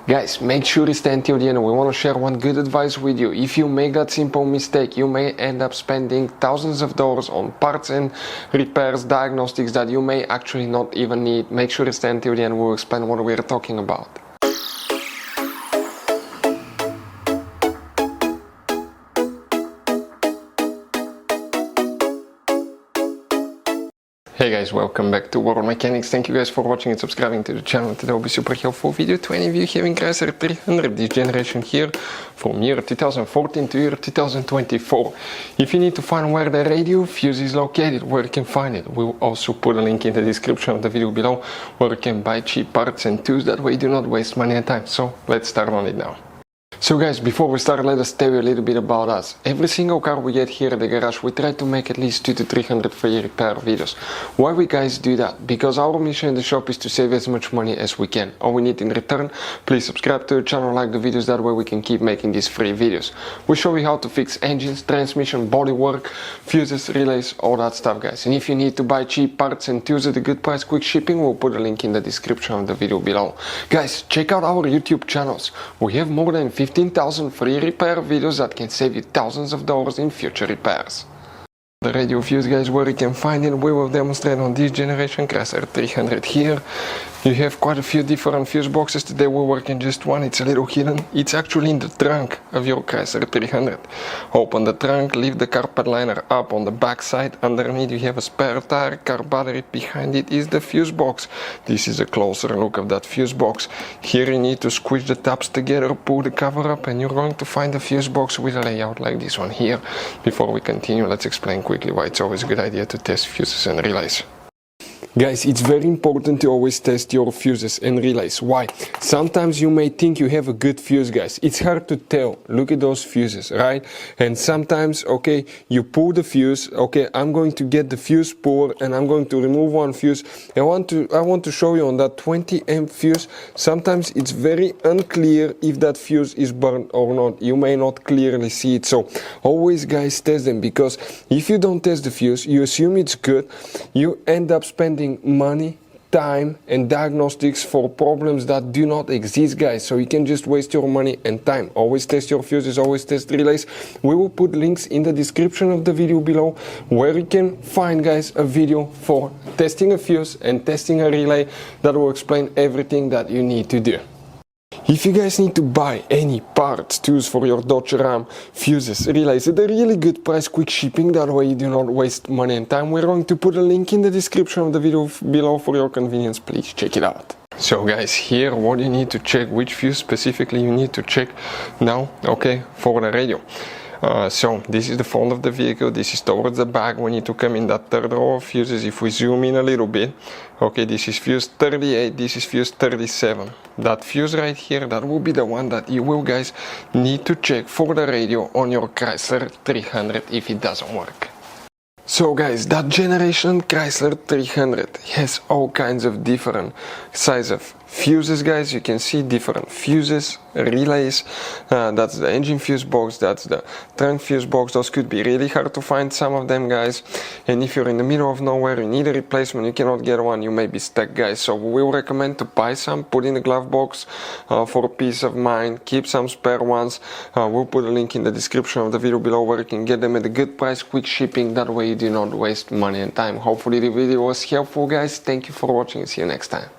Guys, make sure you stay until the end. We want to share one good advice with you. If you make that simple mistake, you may end up spending thousands of dollars on parts and repairs, diagnostics that you may actually not even need. Make sure you stay until the end. We'll explain what we're talking about. Hey guys, welcome back to World Mechanics. Thank you guys for watching and subscribing to the channel. Today will be super helpful video to any of you having Chrysler 300 this generation here from year 2014 to year 2024. If you need to find where the radio fuse is located, where you can find it, we'll also put a link in the description of the video below where you can buy cheap parts and tools. That way you do not waste money and time. So let's start on it now. So guys, before we start, let us tell you a little bit about us. Every single car we get here at the garage, we try to make at least 200 to 300 free repair videos. Why we guys do that? Because our mission in the shop is to save as much money as we can. All we need in return, please subscribe to the channel, like the videos, that way we can keep making these free videos. We show you how to fix engines, transmission, bodywork, fuses, relays, all that stuff guys. And if you need to buy cheap parts and tools at a good price, quick shipping, we'll put a link in the description of the video below. Guys, check out our YouTube channels. We have more than 15,000 free repair videos that can save you thousands of dollars in future repairs. The radio fuse guys, where you can find it, we will demonstrate on this generation Chrysler 300 here. You have quite a few different fuse boxes. Today we're working just one. It's a little hidden. It's actually in the trunk of your Chrysler 300. Open the trunk, leave the carpet liner up on the back side. Underneath you have a spare tire, car battery. Behind it is the fuse box. This is a closer look of that fuse box. Here you need to squish the tabs together, pull the cover up, and you're going to find the fuse box with a layout like this one here. Before we continue, let's explain quickly why it's always a good idea to test fuses and relays. Guys, it's very important to always test your fuses and relays. Why? Sometimes you may think you have a good fuse, guys. It's hard to tell. Look at those fuses, right? And sometimes, okay, you pull the fuse. Okay, I'm going to get the fuse puller and I'm going to remove one fuse. I want to show you on that 20 amp fuse. Sometimes it's very unclear if that fuse is burned or not. You may not clearly see it. So always, guys, test them, because if you don't test the fuse, you assume it's good. You end up spending money, time and diagnostics for problems that do not exist, guys. So you can just waste your money and time. Always test your fuses, always test relays. We will put links in the description of the video below where you can find, guys, a video for testing a fuse and testing a relay that will explain everything that you need to do. If you guys need to buy any parts, tools for your Dodge Ram, fuses, relays at a really good price, quick shipping, that way you do not waste money and time, we're going to put a link in the description of the video below for your convenience. Please check it out. So guys, here what you need to check, which fuse specifically you need to check now, okay, for the radio. So this is the front of the vehicle, this is towards the back. We need to come in that third row of fuses. If we zoom in a little bit, okay, this is fuse 38, this is fuse 37. That fuse right here, that will be the one that you will, guys, need to check for the radio on your Chrysler 300 if it doesn't work. So guys, that generation Chrysler 300 has all kinds of different size of fuses, guys. You can see different fuses, relays, that's the engine fuse box, that's the trunk fuse box. Those could be really hard to find, some of them, guys. And if you're in the middle of nowhere, you need a replacement, you cannot get one, you may be stuck, guys. So we will recommend to buy some, put in the glove box for peace of mind, keep some spare ones. We'll put a link in the description of the video below where you can get them at a good price, quick shipping, that way you do not waste money and time. Hopefully the video was helpful, guys. Thank you for watching and see you next time.